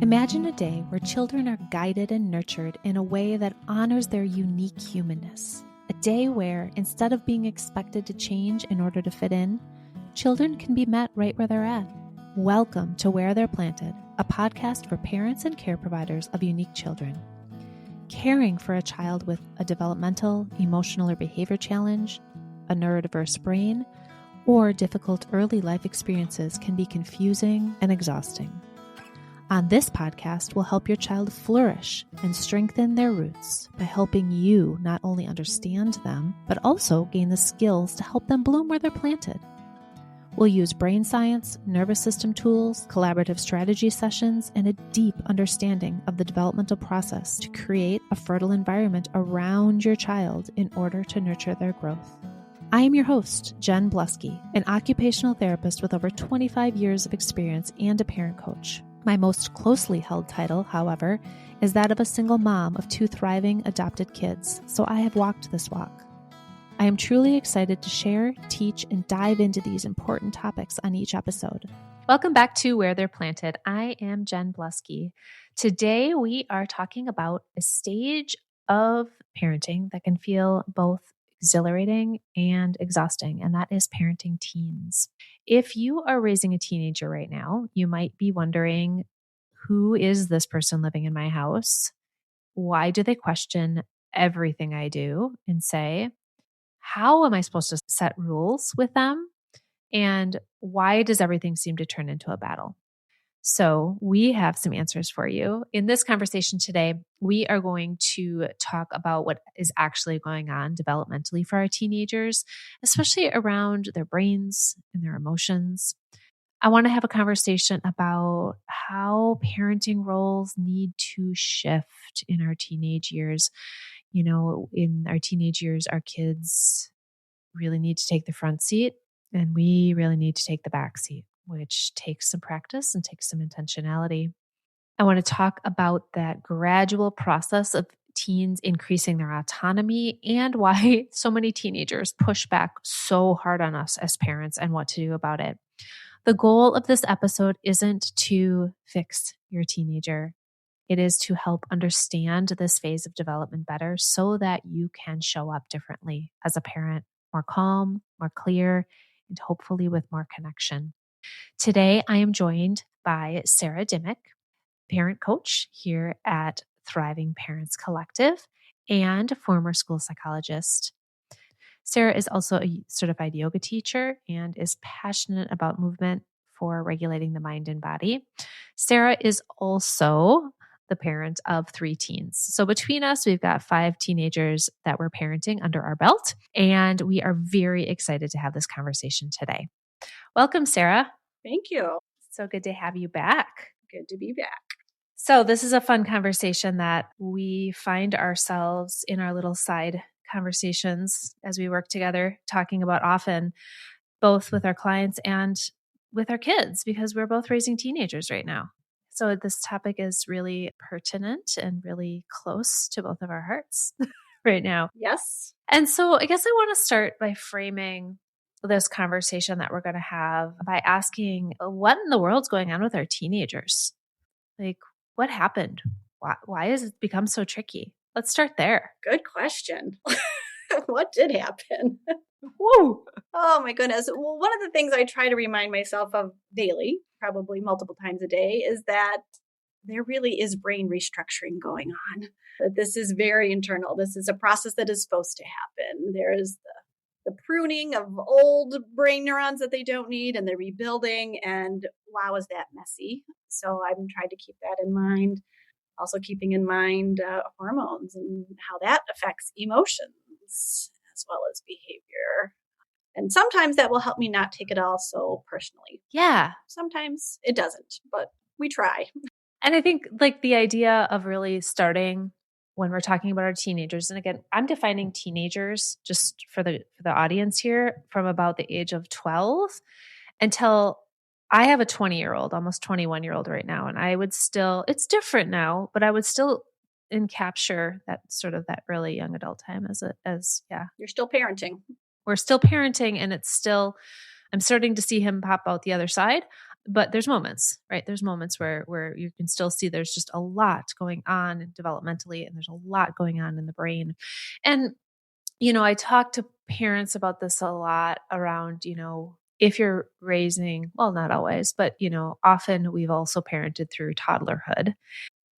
Imagine a day where children are guided and nurtured in a way that honors their unique humanness. A day where, instead of being expected to change in order to fit in, children can be met right where they're at. Welcome to Where They're Planted, a podcast for parents and care providers of unique children. Caring for a child with a developmental, emotional, or behavior challenge, a neurodiverse brain, or difficult early life experiences can be confusing and exhausting. On this podcast, we'll help your child flourish and strengthen their roots by helping you not only understand them, but also gain the skills to help them bloom where they're planted. We'll use brain science, nervous system tools, collaborative strategy sessions, and a deep understanding of the developmental process to create a fertile environment around your child in order to nurture their growth. I am your host, Jen Bluske, an occupational therapist with over 25 years of experience and a parent coach. My most closely held title, however, is that of a single mom of 2 thriving adopted kids, so I have walked this walk. I am truly excited to share, teach, and dive into these important topics on each episode. Welcome back to Where They're Planted. I am Jen Bluske. Today we are talking about a stage of parenting that can feel both exhilarating and exhausting, and that is parenting teens. If you are raising a teenager right now, you might be wondering, who is this person living in my house? Why do they question everything I do and say? How am I supposed to set rules with them? And why does everything seem to turn into a battle? So we have some answers for you. In this conversation today, we are going to talk about what is actually going on developmentally for our teenagers, especially around their brains and their emotions. I want to have a conversation about how parenting roles need to shift in our teenage years. You know, in our teenage years, our kids really need to take the front seat and we really need to take the back seat, which takes some practice and takes some intentionality. I want to talk about that gradual process of teens increasing their autonomy and why so many teenagers push back so hard on us as parents and what to do about it. The goal of this episode isn't to fix your teenager. It is to help understand this phase of development better so that you can show up differently as a parent, more calm, more clear, and hopefully with more connection. Today, I am joined by Sarah Dimick, parent coach here at Thriving Parents Collective and former school psychologist. Sarah is also a certified yoga teacher and is passionate about movement for regulating the mind and body. Sarah is also the parent of 3 teens. So between us, we've got 5 teenagers that we're parenting under our belt, and we are very excited to have this conversation today. Welcome, Sarah. Thank you. So good to have you back. Good to be back. So this is a fun conversation that we find ourselves in our little side conversations as we work together, talking about often, both with our clients and with our kids, because we're both raising teenagers right now. So this topic is really pertinent and really close to both of our hearts right now. Yes. And so I guess I want to start by framing this conversation that we're going to have by asking, what in the world's going on with our teenagers? Like, what happened? Why has it become so tricky? Let's start there. Good question. What did happen? Woo! Oh my goodness. Well, one of the things I try to remind myself of daily, probably multiple times a day, is that there really is brain restructuring going on. That this is very internal. This is a process that is supposed to happen. There is the pruning of old brain neurons that they don't need and the rebuilding. And wow, is that messy? So I'm trying to keep that in mind. Also keeping in mind hormones and how that affects emotions as well as behavior. And sometimes that will help me not take it all so personally. Yeah. Sometimes it doesn't, but we try. And I think like the idea of really starting when we're talking about our teenagers, and again, I'm defining teenagers just for the audience here from about the age of 12 until I have a 20-year-old, almost 21-year-old right now. And I would still, it's different now, but I would still capture that sort of that really young adult time as You're still parenting. We're still parenting and it's still, I'm starting to see him pop out the other side, but there's moments, right? There's moments where you can still see there's just a lot going on developmentally, and there's a lot going on in the brain. And, I talk to parents about this a lot around, if you're raising, well, not always, but, often we've also parented through toddlerhood,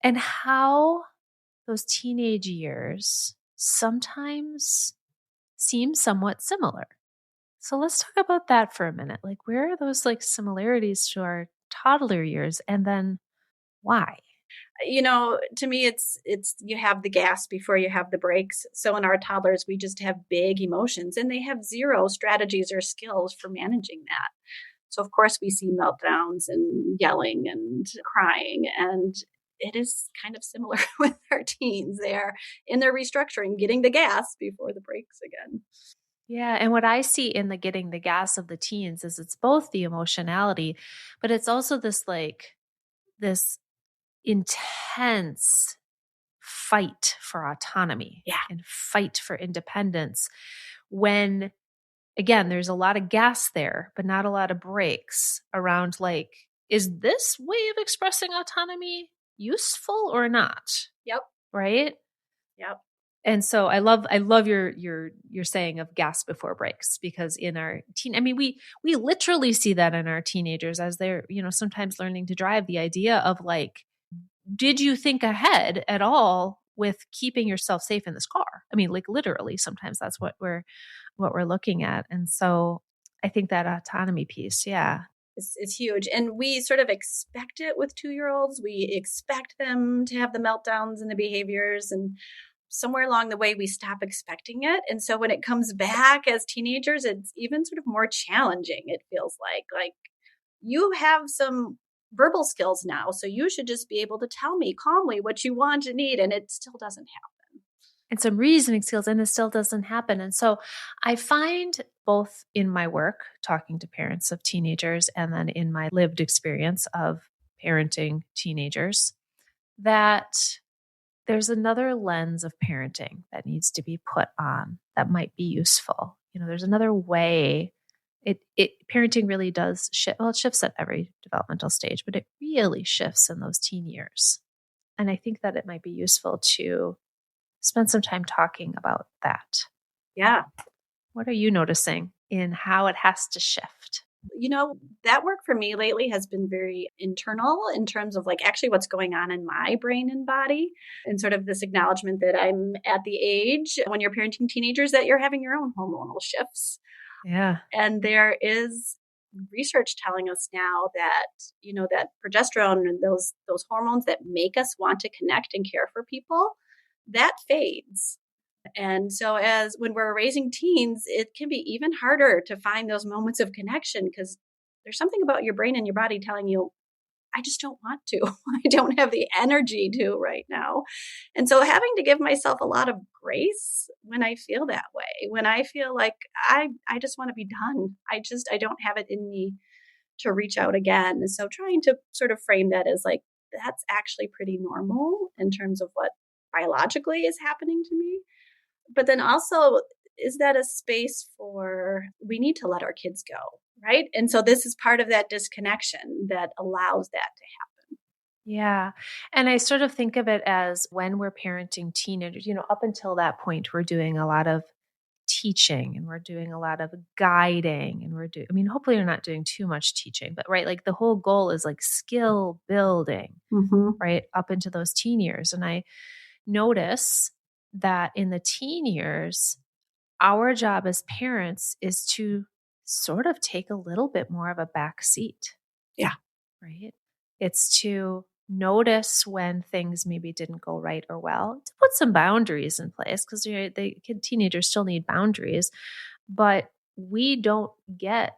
and how those teenage years sometimes seem somewhat similar. So let's talk about that for a minute. Like, where are those like similarities to our toddler years, and then why? To me, it's you have the gas before you have the brakes. So in our toddlers, we just have big emotions, and they have zero strategies or skills for managing that. So of course we see meltdowns and yelling and crying, and it is kind of similar with our teens. They are in their restructuring, getting the gas before the brakes again. Yeah. And what I see in the getting the gas of the teens is it's both the emotionality, but it's also this intense fight for autonomy Yeah. and fight for independence when, again, there's a lot of gas there, but not a lot of brakes around, like, is this way of expressing autonomy useful or not? Yep. Right? Yep. And so I love your saying of gas before brakes, because in our we literally see that in our teenagers as they're, sometimes learning to drive, the idea of like, did you think ahead at all with keeping yourself safe in this car? I mean, like literally sometimes that's what we're looking at. And so I think that autonomy piece, yeah. Is huge. And we sort of expect it with 2-year-olds. We expect them to have the meltdowns and the behaviors. And somewhere along the way, we stop expecting it. And so when it comes back as teenagers, it's even sort of more challenging. It feels like you have some verbal skills now. So you should just be able to tell me calmly what you want and need. And it still doesn't happen. And some reasoning skills, and it still doesn't happen. And so I find both in my work talking to parents of teenagers and then in my lived experience of parenting teenagers that there's another lens of parenting that needs to be put on that might be useful. There's another way. It parenting really does shift. Well, it shifts at every developmental stage, but it really shifts in those teen years. And I think that it might be useful to spend some time talking about that. Yeah. What are you noticing in how it has to shift? That work for me lately has been very internal in terms of like actually what's going on in my brain and body, and sort of this acknowledgement that I'm at the age when you're parenting teenagers that you're having your own hormonal shifts. Yeah. And there is research telling us now that, that progesterone and those hormones that make us want to connect and care for people, that fades. And so as when we're raising teens, it can be even harder to find those moments of connection because there's something about your brain and your body telling you, I just don't want to. I don't have the energy to right now. And so having to give myself a lot of grace when I feel that way, when I feel like I just want to be done. I don't have it in me to reach out again. And so trying to sort of frame that as like, that's actually pretty normal in terms of what biologically is happening to me. But then also, is that a space for, we need to let our kids go, right? And so this is part of that disconnection that allows that to happen. Yeah. And I sort of think of it as when we're parenting teenagers, up until that point, we're doing a lot of teaching and we're doing a lot of guiding and hopefully you're not doing too much teaching, but right, like the whole goal is like skill building, right, up into those teen years. And I notice that in the teen years, our job as parents is to sort of take a little bit more of a back seat. Yeah. Right. It's to notice when things maybe didn't go right or well, to put some boundaries in place because teenagers still need boundaries, but we don't get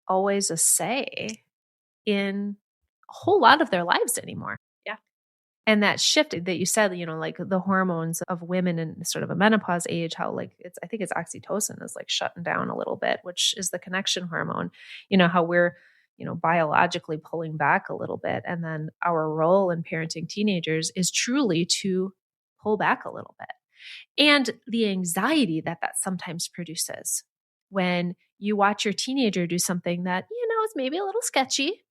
always a say in a whole lot of their lives anymore. Yeah. And that shift that you said, like the hormones of women in sort of a menopause age, how like I think it's oxytocin is like shutting down a little bit, which is the connection hormone, how we're, biologically pulling back a little bit. And then our role in parenting teenagers is truly to pull back a little bit. And the anxiety that sometimes produces when you watch your teenager do something that, is maybe a little sketchy,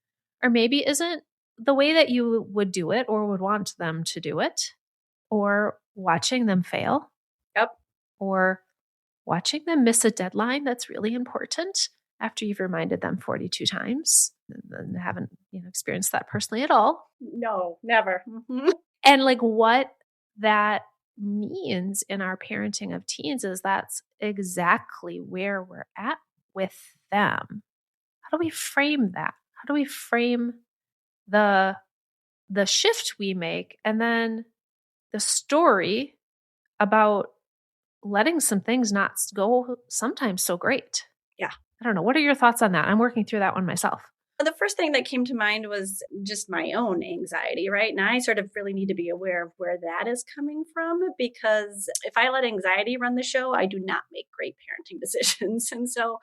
or maybe isn't the way that you would do it or would want them to do it, or watching them fail, Yep. or watching them miss a deadline that's really important after you've reminded them 42 times and haven't experienced that personally at all. No, never. Mm-hmm. And like what that means in our parenting of teens is that's exactly where we're at with them. How do we frame that? How do we frame the shift we make, and then the story about letting some things not go sometimes so great? Yeah. I don't know. What are your thoughts on that? I'm working through that one myself. The first thing that came to mind was just my own anxiety, right? And I sort of really need to be aware of where that is coming from, because if I let anxiety run the show, I do not make great parenting decisions. And so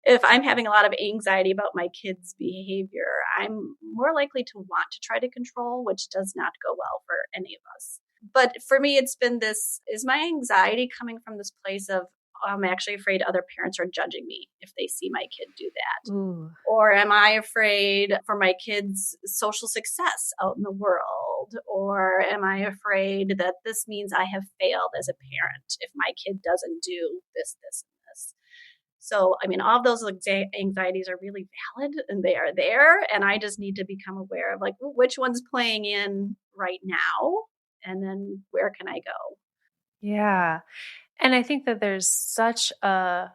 if I'm having a lot of anxiety about my kids' behavior, I'm more likely to want to try to control, which does not go well for any of us. But for me, it's been this, is my anxiety coming from this place of, I'm actually afraid other parents are judging me if they see my kid do that? Ooh. Or am I afraid for my kids' social success out in the world? Or am I afraid that this means I have failed as a parent if my kid doesn't do this, this, and this? So, I mean, all of those anxieties are really valid and they are there. And I just need to become aware of like, which one's playing in right now? And then where can I go? Yeah. And I think that there's such a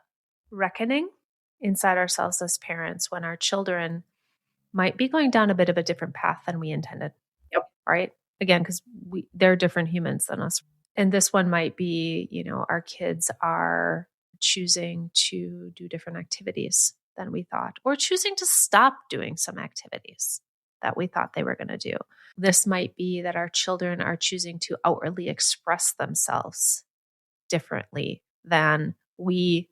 reckoning inside ourselves as parents when our children might be going down a bit of a different path than we intended. Yep. Right? Again, because they're different humans than us. And this one might be, our kids are choosing to do different activities than we thought, or choosing to stop doing some activities that we thought they were going to do. This might be that our children are choosing to outwardly express themselves differently than we,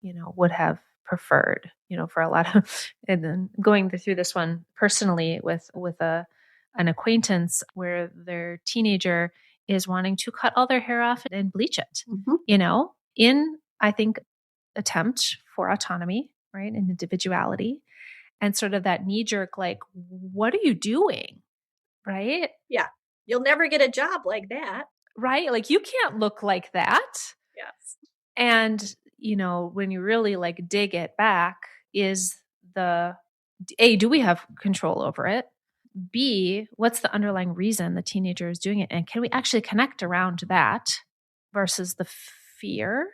would have preferred, for a lot of, and then going through this one personally with an acquaintance where their teenager is wanting to cut all their hair off and bleach it, in, I think, attempt for autonomy, right? And individuality, and sort of that knee jerk, like, what are you doing? Right? Yeah. You'll never get a job like that. Right? Like, you can't look like that. Yes. And, when you really like dig it back, is A, do we have control over it? B, what's the underlying reason the teenager is doing it? And can we actually connect around that versus the fear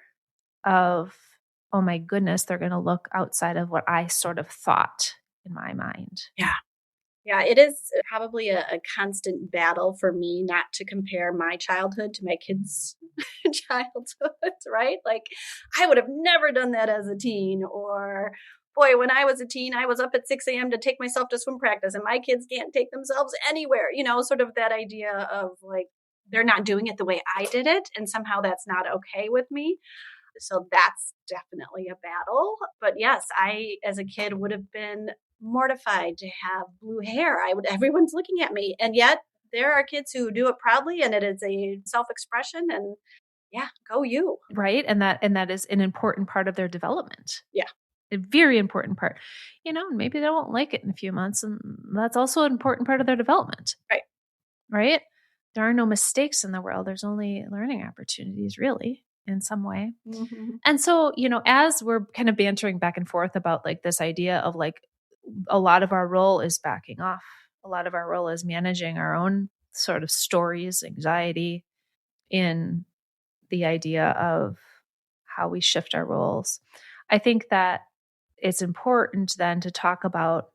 of, oh my goodness, they're going to look outside of what I sort of thought in my mind? Yeah. Yeah, it is probably a constant battle for me not to compare my childhood to my kids' childhoods, right? Like, I would have never done that as a teen. Or, boy, when I was a teen, I was up at 6 a.m. to take myself to swim practice, and my kids can't take themselves anywhere. Sort of that idea of like, they're not doing it the way I did it, and somehow that's not okay with me. So that's definitely a battle. But yes, I, as a kid, would have been mortified to have blue hair. Everyone's looking at me. And yet there are kids who do it proudly, and it is a self-expression, and yeah, go you. Right. And that is an important part of their development. Yeah. A very important part. Maybe they won't like it in a few months. And that's also an important part of their development. Right. Right. There are no mistakes in the world. There's only learning opportunities, really, in some way. Mm-hmm. And so, as we're kind of bantering back and forth about like this idea of like, a lot of our role is backing off. A lot of our role is managing our own sort of stories, anxiety, in the idea of how we shift our roles. I think that it's important then to talk about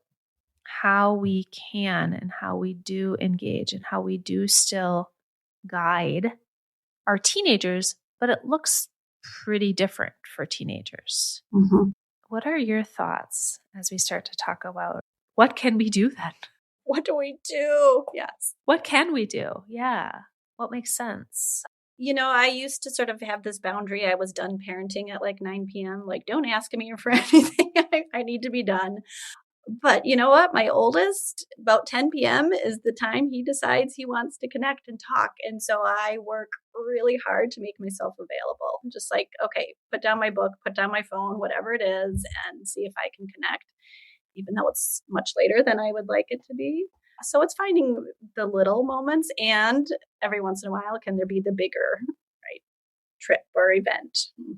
how we can and how we do engage and how we do still guide our teenagers, but it looks pretty different for teenagers. Mm-hmm. What are your thoughts as we start to talk about what can we do then? What do we do? Yes. What can we do? Yeah. What makes sense? I used to sort of have this boundary. I was done parenting at like 9 p.m. Like, don't ask me for anything. I need to be done. But you know what? My oldest, about 10 p.m. is the time he decides he wants to connect and talk. And so I work really hard to make myself available. Just like, okay, put down my book, put down my phone, whatever it is, and see if I can connect. even though it's much later than I would like it to be. So it's finding the little moments, and every once in a while, can there be the bigger, right, trip or event?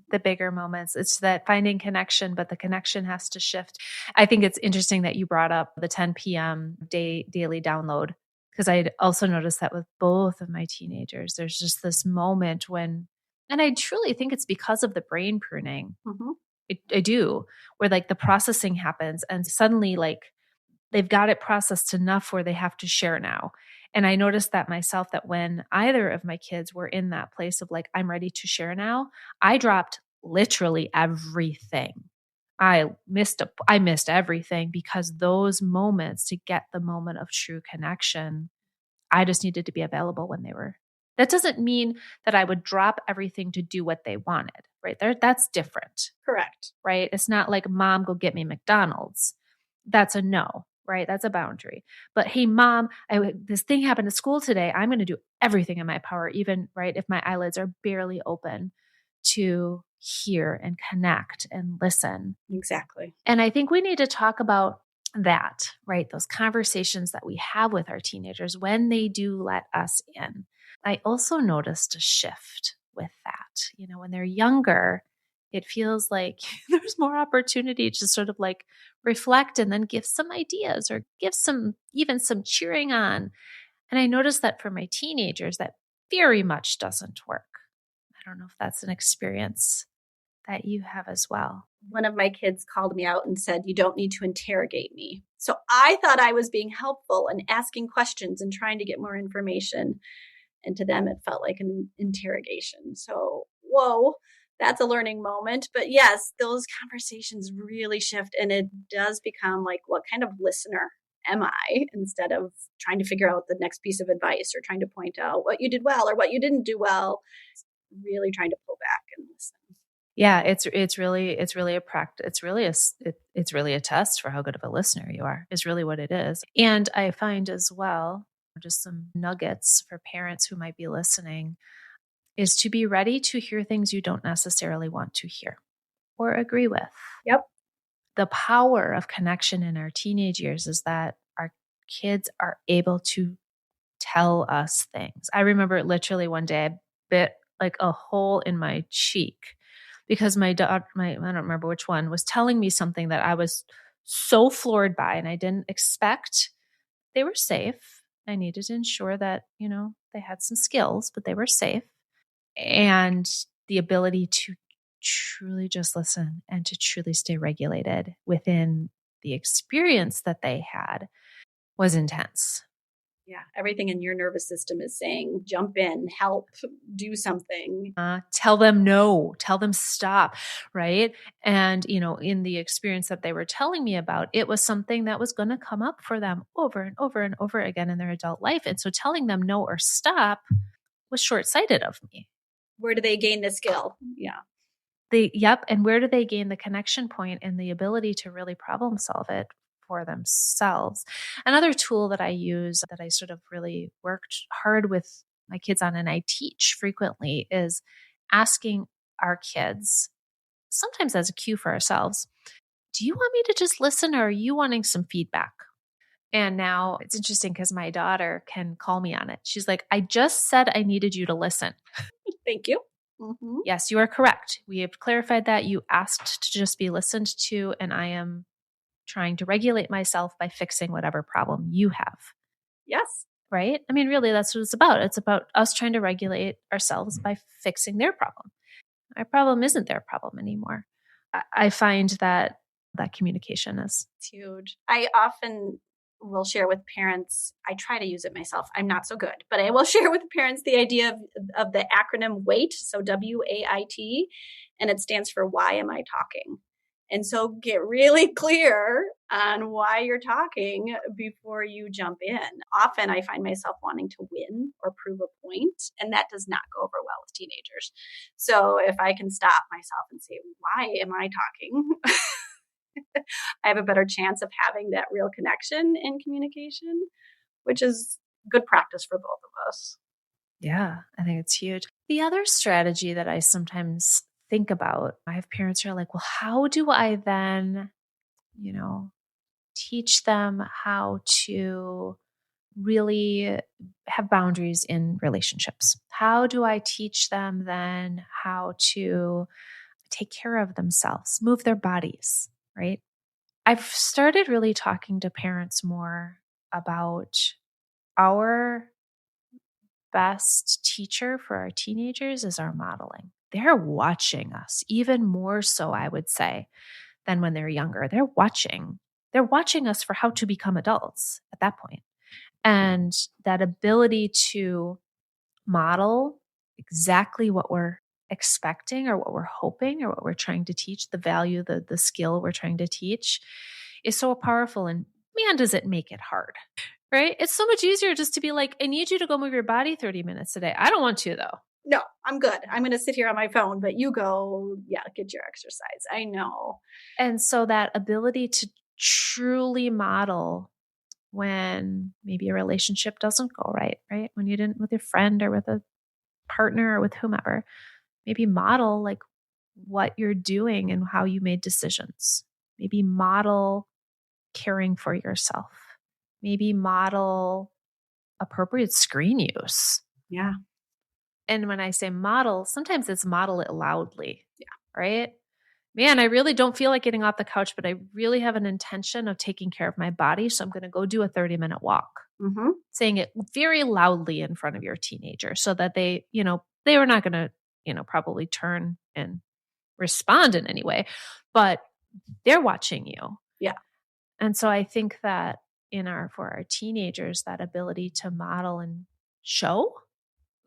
The bigger moments. It's that finding connection, but the connection has to shift. I think it's interesting that you brought up the 10 p.m. daily download, because I also noticed that with both of my teenagers. There's just this moment when, and I truly think it's because of the brain pruning. Mm-hmm. I do, where like the processing happens and suddenly like they've got it processed enough where they have to share now. And I noticed that myself, that when either of my kids were in that place of like, I'm ready to share now, I dropped literally everything. I missed everything, because those moments, to get the moment of true connection, I just needed to be available when they were. That doesn't mean that I would drop everything to do what they wanted, right? That's different. Correct. Right? It's not like, mom, go get me McDonald's. That's a no, right? That's a boundary. But hey, mom, this thing happened at school today. I'm going to do everything in my power, even, right, if my eyelids are barely open, to hear and connect and listen. Exactly. And I think we need to talk about that, right? Those conversations that we have with our teenagers when they do let us in. I also noticed a shift with that. When they're younger, it feels like there's more opportunity to sort of like reflect and then give some ideas or give even some cheering on. And I noticed that for my teenagers, that very much doesn't work. I don't know if that's an experience that you have as well. One of my kids called me out and said, "You don't need to interrogate me." So I thought I was being helpful and asking questions and trying to get more information. And to them, it felt like an interrogation. So, whoa, that's a learning moment. But yes, those conversations really shift, and it does become like, what kind of listener am I, instead of trying to figure out the next piece of advice or trying to point out what you did well or what you didn't do well. Really trying to pull back and listen. Yeah, it's really a practice. It's really a test for how good of a listener you are, is really what it is. And I find as well, just some nuggets for parents who might be listening, is to be ready to hear things you don't necessarily want to hear or agree with. Yep. The power of connection in our teenage years is that our kids are able to tell us things. I remember literally one day I bit like a hole in my cheek because my daughter, I don't remember which one, was telling me something that I was so floored by and I didn't expect. They were safe. I needed to ensure that, they had some skills, but they were safe. And the ability to truly just listen and to truly stay regulated within the experience that they had was intense. Yeah. Everything in your nervous system is saying, jump in, help, do something. Tell them no, tell them stop, right? And, in the experience that they were telling me about, it was something that was going to come up for them over and over and over again in their adult life. And so telling them no or stop was short-sighted of me. Where do they gain the skill? Yeah. And where do they gain the connection point and the ability to really problem solve it for themselves? Another tool that I use, that I sort of really worked hard with my kids on, and I teach frequently, is asking our kids, sometimes as a cue for ourselves, do you want me to just listen, or are you wanting some feedback? And now it's interesting because my daughter can call me on it. She's like, I just said I needed you to listen. Thank you. Mm-hmm. Yes, you are correct. We have clarified that. You asked to just be listened to, and I am trying to regulate myself by fixing whatever problem you have. Yes. Right? I mean, really, that's what it's about. It's about us trying to regulate ourselves by fixing their problem. Our problem isn't their problem anymore. I find that communication is huge. I often will share with parents, I try to use it myself. I'm not so good, but I will share with parents the idea of the acronym WAIT, so WAIT, and it stands for why am I talking? And so get really clear on why you're talking before you jump in. Often I find myself wanting to win or prove a point, and that does not go over well with teenagers. So if I can stop myself and say, why am I talking? I have a better chance of having that real connection in communication, which is good practice for both of us. Yeah, I think it's huge. The other strategy that I sometimes think about, I have parents who are like, well, how do I then, teach them how to really have boundaries in relationships? How do I teach them then how to take care of themselves, move their bodies, right? I've started really talking to parents more about our best teacher for our teenagers is our modeling. They're watching us even more so, I would say, than when they're younger. They're watching. They're watching us for how to become adults at that point. And that ability to model exactly what we're expecting or what we're hoping or what we're trying to teach, the value, the skill we're trying to teach is so powerful. And man, does it make it hard, right? It's so much easier just to be like, I need you to go move your body 30 minutes a day. I don't want to though. No, I'm good. I'm going to sit here on my phone, but you go, get your exercise. I know. And so that ability to truly model when maybe a relationship doesn't go right, right? When you didn't with your friend or with a partner or with whomever, maybe model like what you're doing and how you made decisions. Maybe model caring for yourself. Maybe model appropriate screen use. Yeah. And when I say model, sometimes it's model it loudly. Yeah. Right? Man, I really don't feel like getting off the couch, but I really have an intention of taking care of my body. So I'm going to go do a 30-minute walk. Mm-hmm. Saying it very loudly in front of your teenager so that they were not going to, probably turn and respond in any way, but they're watching you. Yeah. And so I think that for our teenagers, that ability to model and show,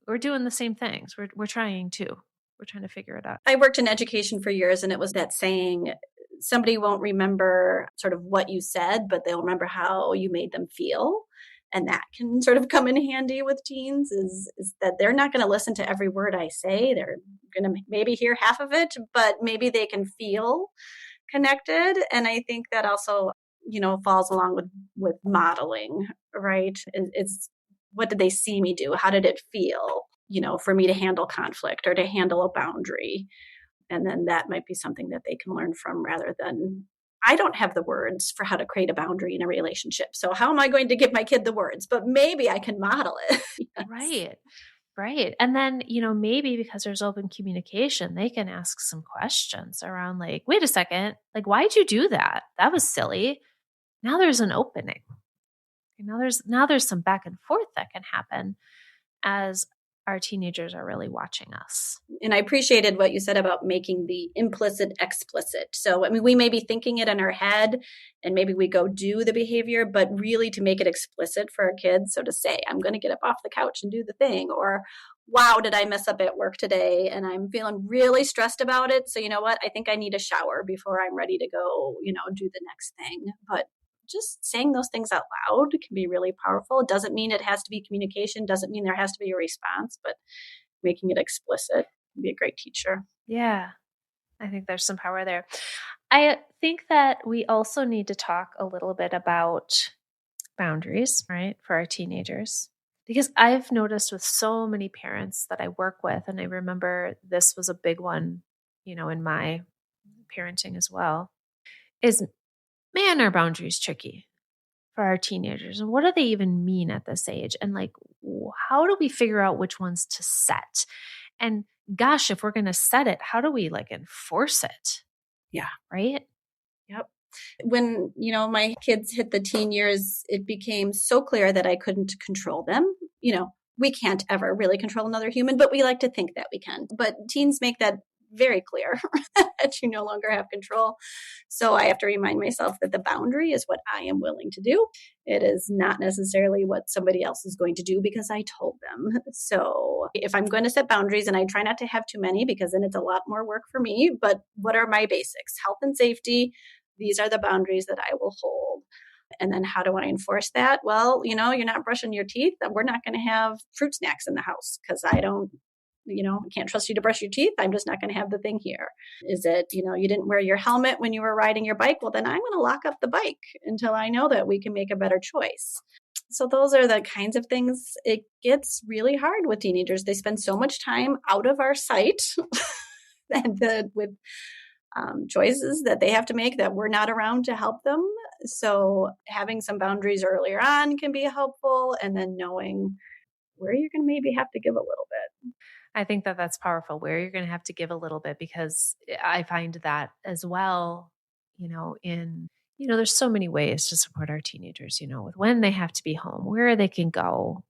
we're doing the same things. We're trying to. We're trying to figure it out. I worked in education for years, and it was that saying, somebody won't remember sort of what you said, but they'll remember how you made them feel. And that can sort of come in handy with teens is that they're not going to listen to every word I say. They're going to maybe hear half of it, but maybe they can feel connected. And I think that also, falls along with modeling, right? It's what did they see me do? How did it feel, for me to handle conflict or to handle a boundary? And then that might be something that they can learn from rather than, I don't have the words for how to create a boundary in a relationship. So how am I going to give my kid the words? But maybe I can model it. Yes. Right. And then, maybe because there's open communication, they can ask some questions around like, wait a second, like, why'd you do that? That was silly. Now there's an opening. Now there's some back and forth that can happen as our teenagers are really watching us. And I appreciated what you said about making the implicit explicit. So, we may be thinking it in our head and maybe we go do the behavior, but really to make it explicit for our kids. So to say, I'm going to get up off the couch and do the thing, or wow, did I mess up at work today? And I'm feeling really stressed about it. So you know what? I think I need a shower before I'm ready to go, do the next thing. But just saying those things out loud can be really powerful. It doesn't mean it has to be communication, doesn't mean there has to be a response, but making it explicit can be a great teacher. Yeah, I think there's some power there. I think that we also need to talk a little bit about boundaries, right, for our teenagers. Because I've noticed with so many parents that I work with, and I remember this was a big one, in my parenting as well, is man, are boundaries tricky for our teenagers? And what do they even mean at this age? And like, how do we figure out which ones to set? And gosh, if we're going to set it, how do we like enforce it? Yeah. Right? Yep. When, my kids hit the teen years, it became so clear that I couldn't control them. We can't ever really control another human, but we like to think that we can. But teens make that very clear that you no longer have control. So I have to remind myself that the boundary is what I am willing to do. It is not necessarily what somebody else is going to do because I told them. So if I'm going to set boundaries, and I try not to have too many because then it's a lot more work for me, but what are my basics? Health and safety. These are the boundaries that I will hold. And then how do I enforce that? Well, you're not brushing your teeth. We're not going to have fruit snacks in the house because I can't trust you to brush your teeth. I'm just not going to have the thing here. Is it, you didn't wear your helmet when you were riding your bike? Well, then I'm going to lock up the bike until I know that we can make a better choice. So those are the kinds of things. It gets really hard with teenagers. They spend so much time out of our sight and with choices that they have to make that we're not around to help them. So having some boundaries earlier on can be helpful, and then knowing where you're going to maybe have to give a little bit. I think that that's powerful, where you're going to have to give a little bit, because I find that as well, there's so many ways to support our teenagers, with when they have to be home, where they can go,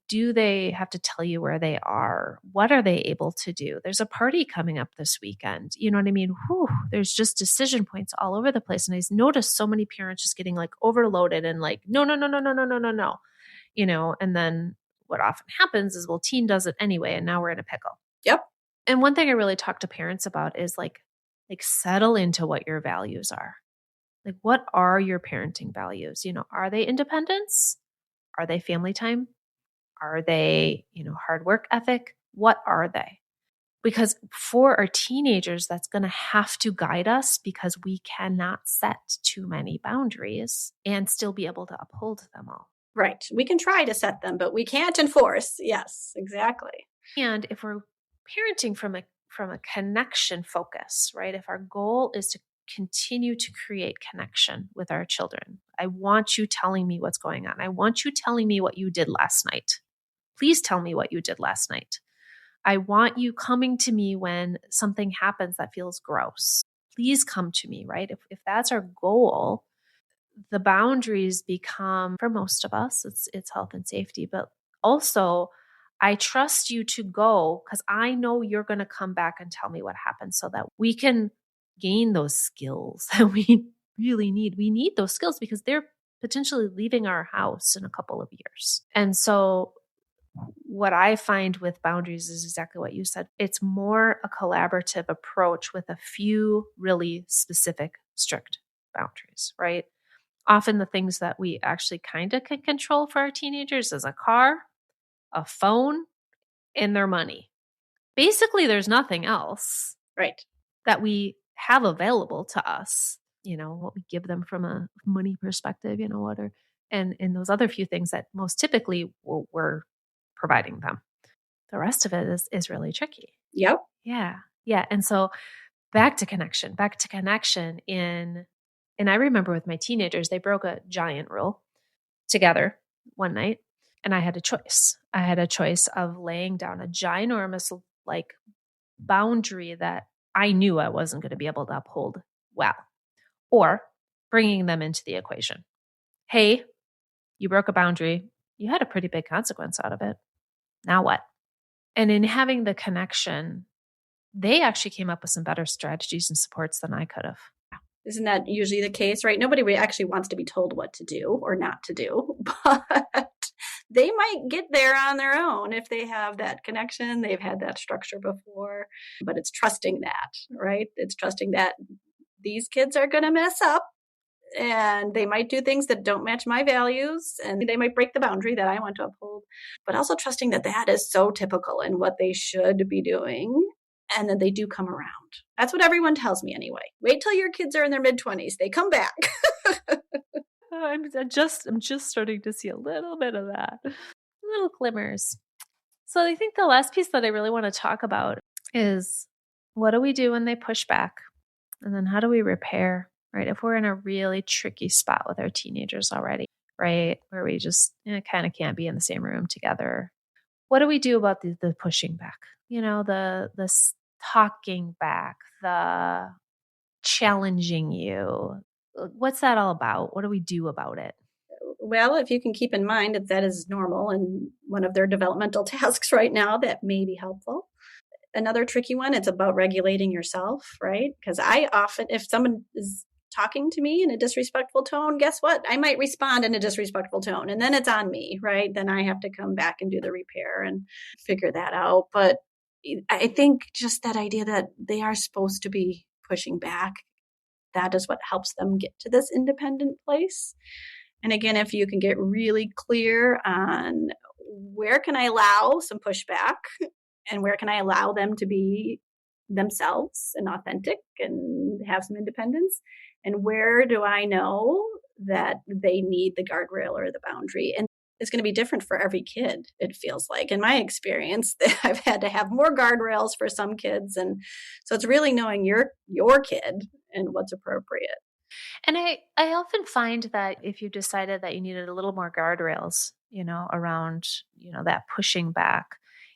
do they have to tell you where they are? What are they able to do? There's a party coming up this weekend. You know what I mean? Whew, there's just decision points all over the place. And I noticed so many parents just getting like overloaded and like, no, no, no, no, no, no, no, no, no. And then what often happens is, well, teen does it anyway, and now we're in a pickle. Yep. And one thing I really talk to parents about is like settle into what your values are. Like, what are your parenting values? Are they independence? Are they family time? Are they, hard work ethic? What are they? Because for our teenagers, that's going to have to guide us, because we cannot set too many boundaries and still be able to uphold them all. Right. We can try to set them, but we can't enforce. Yes, exactly. And if we're parenting from a connection focus, right? If our goal is to continue to create connection with our children, I want you telling me what's going on. I want you telling me what you did last night. Please tell me what you did last night. I want you coming to me when something happens that feels gross. Please come to me, right? If that's our goal, the boundaries become, for most of us, it's health and safety, but also I trust you to go because I know you're going to come back and tell me what happened, so that we can gain those skills that we really need. We need those skills because they're potentially leaving our house in a couple of years. And so what I find with boundaries is exactly what you said. It's more a collaborative approach with a few really specific, strict boundaries, right? Often the things that we actually kind of can control for our teenagers is a car, a phone, and their money. Basically, there's nothing else, right, that we have available to us, what we give them from a money perspective, and those other few things that most typically we're providing them. The rest of it is really tricky. Yep. Yeah. Yeah. And so back to connection and I remember with my teenagers, they broke a giant rule together one night, and I had a choice. I had a choice of laying down a ginormous like boundary that I knew I wasn't going to be able to uphold well, or bringing them into the equation. Hey, you broke a boundary. You had a pretty big consequence out of it. Now what? And in having the connection, they actually came up with some better strategies and supports than I could have. Isn't that usually the case, right? Nobody actually wants to be told what to do or not to do, but they might get there on their own if they have that connection. They've had that structure before, but it's trusting that, right? It's trusting that these kids are going to mess up, and they might do things that don't match my values, and they might break the boundary that I want to uphold, but also trusting that that is so typical in what they should be doing, and then they do come around. That's what everyone tells me anyway. Wait till your kids are in their mid-20s. They come back. I'm just starting to see a little bit of that. Little glimmers. So I think the last piece that I really want to talk about is, what do we do when they push back? And then how do we repair, right? If we're in a really tricky spot with our teenagers already, right? Where we just kind of can't be in the same room together. What do we do about the pushing back? The talking back, the challenging you. What's that all about? What do we do about it? Well, if you can keep in mind that is normal and one of their developmental tasks right now, that may be helpful. Another tricky one, it's about regulating yourself, right? Because I often, if someone is talking to me in a disrespectful tone, guess what? I might respond in a disrespectful tone, and then it's on me, right? Then I have to come back and do the repair and figure that out. But I think just that idea that they are supposed to be pushing back, that is what helps them get to this independent place. And again, if you can get really clear on where can I allow some pushback and where can I allow them to be themselves and authentic and have some independence, and where do I know that they need the guardrail or the boundary, and is going to be different for every kid, it feels like. In my experience, I've had to have more guardrails for some kids. And so it's really knowing your kid and what's appropriate. And I often find that if you decided that you needed a little more guardrails, around, that pushing back,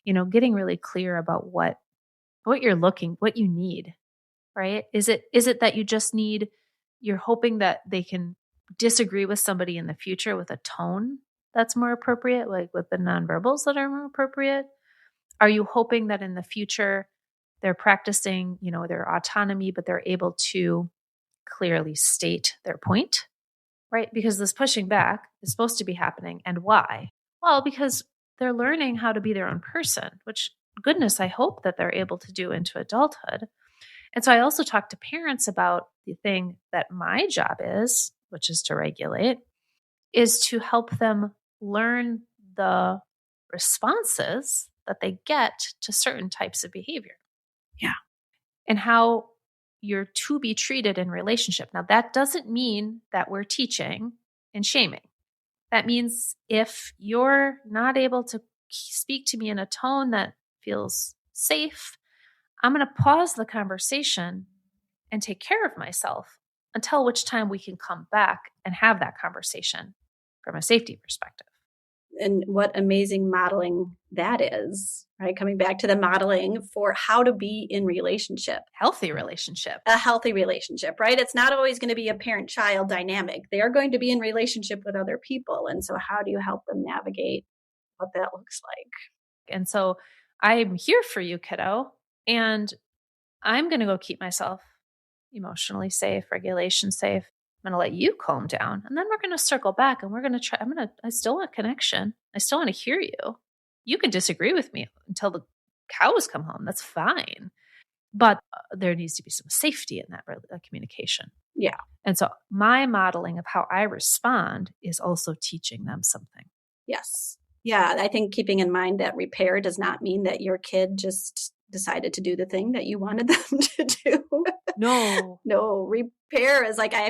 getting really clear about what you need, right? Is it that you just you're hoping that they can disagree with somebody in the future with a tone that's more appropriate, like with the nonverbals that are more appropriate? Are you hoping that in the future they're practicing, their autonomy, but they're able to clearly state their point, right? Because this pushing back is supposed to be happening. And why? Well, because they're learning how to be their own person, which, goodness, I hope that they're able to do into adulthood. And so I also talk to parents about the thing that my job is, which is to regulate, is to help them learn the responses that they get to certain types of behavior. Yeah. And how you're to be treated in relationship. Now, that doesn't mean that we're teaching and shaming. That means if you're not able to speak to me in a tone that feels safe, I'm going to pause the conversation and take care of myself until which time we can come back and have that conversation from a safety perspective. And what amazing modeling that is, right? Coming back to the modeling for how to be in relationship. Healthy relationship. A healthy relationship, right? It's not always going to be a parent-child dynamic. They are going to be in relationship with other people. And so how do you help them navigate what that looks like? And so I'm here for you, kiddo. And I'm going to go keep myself emotionally safe, regulation safe. I'm going to let you calm down. And then we're going to circle back and we're going to try. I still want connection. I still want to hear you. You can disagree with me until the cows come home. That's fine. But there needs to be some safety in that communication. Yeah. And so my modeling of how I respond is also teaching them something. Yes. Yeah. I think keeping in mind that repair does not mean that your kid just decided to do the thing that you wanted them to do. No, repair is like, I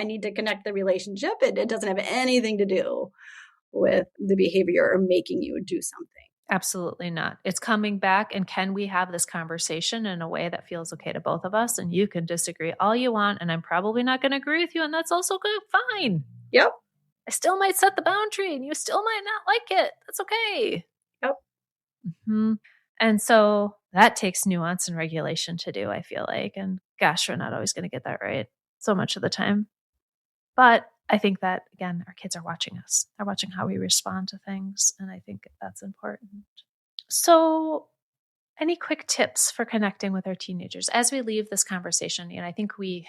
need to connect the relationship. It doesn't have anything to do with the behavior or making you do something. Absolutely not. It's coming back. And can we have this conversation in a way that feels okay to both of us? And you can disagree all you want. And I'm probably not going to agree with you. And that's also good. Fine. Yep. I still might set the boundary and you still might not like it. That's okay. Yep. Mm-hmm. And so that takes nuance and regulation to do, I feel like. And gosh, we're not always going to get that right so much of the time. But I think that, again, our kids are watching us. They're watching how we respond to things. And I think that's important. So any quick tips for connecting with our teenagers as we leave this conversation? I think we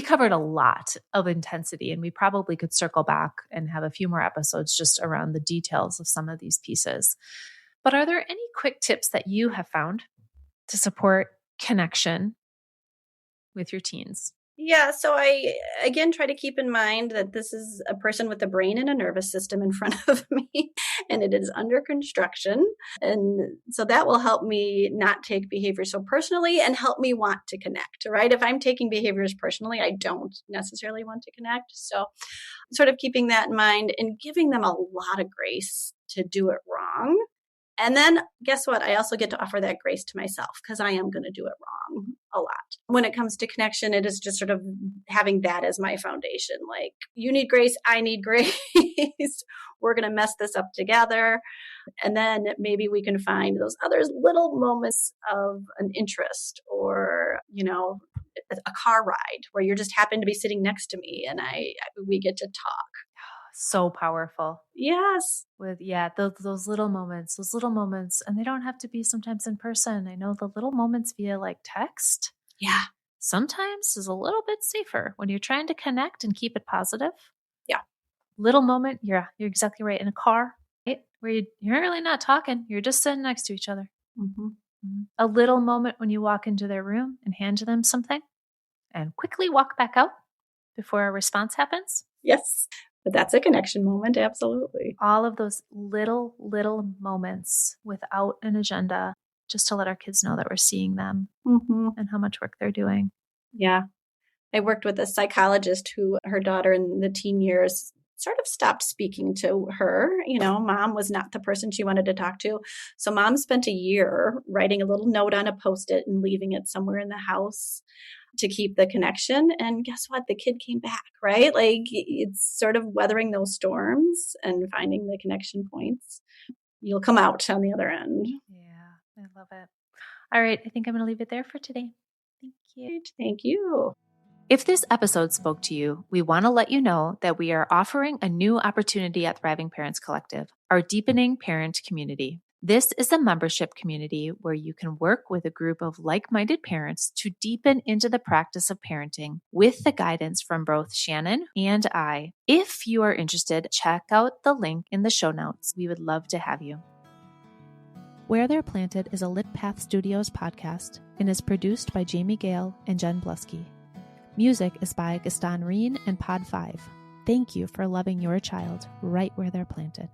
covered a lot of intensity, and we probably could circle back and have a few more episodes just around the details of some of these pieces. But are there any quick tips that you have found to support connection with your teens? Yeah. So I, again, try to keep in mind that this is a person with a brain and a nervous system in front of me, and it is under construction. And so that will help me not take behavior so personally and help me want to connect, right? If I'm taking behaviors personally, I don't necessarily want to connect. So sort of keeping that in mind and giving them a lot of grace to do it wrong. And then guess what? I also get to offer that grace to myself because I am going to do it wrong a lot. When it comes to connection, it is just sort of having that as my foundation. Like, you need grace, I need grace. We're going to mess this up together. And then maybe we can find those other little moments of an interest or, a car ride where you just happen to be sitting next to me and we get to talk. So powerful. Yes. With those little moments, and they don't have to be sometimes in person. I know the little moments via like text. Yeah. Sometimes is a little bit safer when you're trying to connect and keep it positive. Yeah. Little moment. You're exactly right. In a car, right? Where you're really not talking. You're just sitting next to each other. Mm-hmm. Mm-hmm. A little moment when you walk into their room and hand them something and quickly walk back out before a response happens. Yes. But that's a connection moment. Absolutely. All of those little moments without an agenda, just to let our kids know that we're seeing them and how much work they're doing. Yeah. I worked with a psychologist who her daughter in the teen years sort of stopped speaking to her. Mom was not the person she wanted to talk to. So mom spent a year writing a little note on a Post-it and leaving it somewhere in the house to keep the connection. And guess what? The kid came back, right? Like, it's sort of weathering those storms and finding the connection points. You'll come out on the other end. Yeah, I love it. All right, I think I'm going to leave it there for today. Thank you. Thank you. If this episode spoke to you, we want to let you know that we are offering a new opportunity at Thriving Parents Collective, our Deepening Parent Community. This is a membership community where you can work with a group of like-minded parents to deepen into the practice of parenting with the guidance from both Shannon and I. If you are interested, check out the link in the show notes. We would love to have you. Where They're Planted is a Lit Path Studios podcast and is produced by Jamie Gale and Jen Bluske. Music is by Gaston Reen and Pod 5. Thank you for loving your child right where they're planted.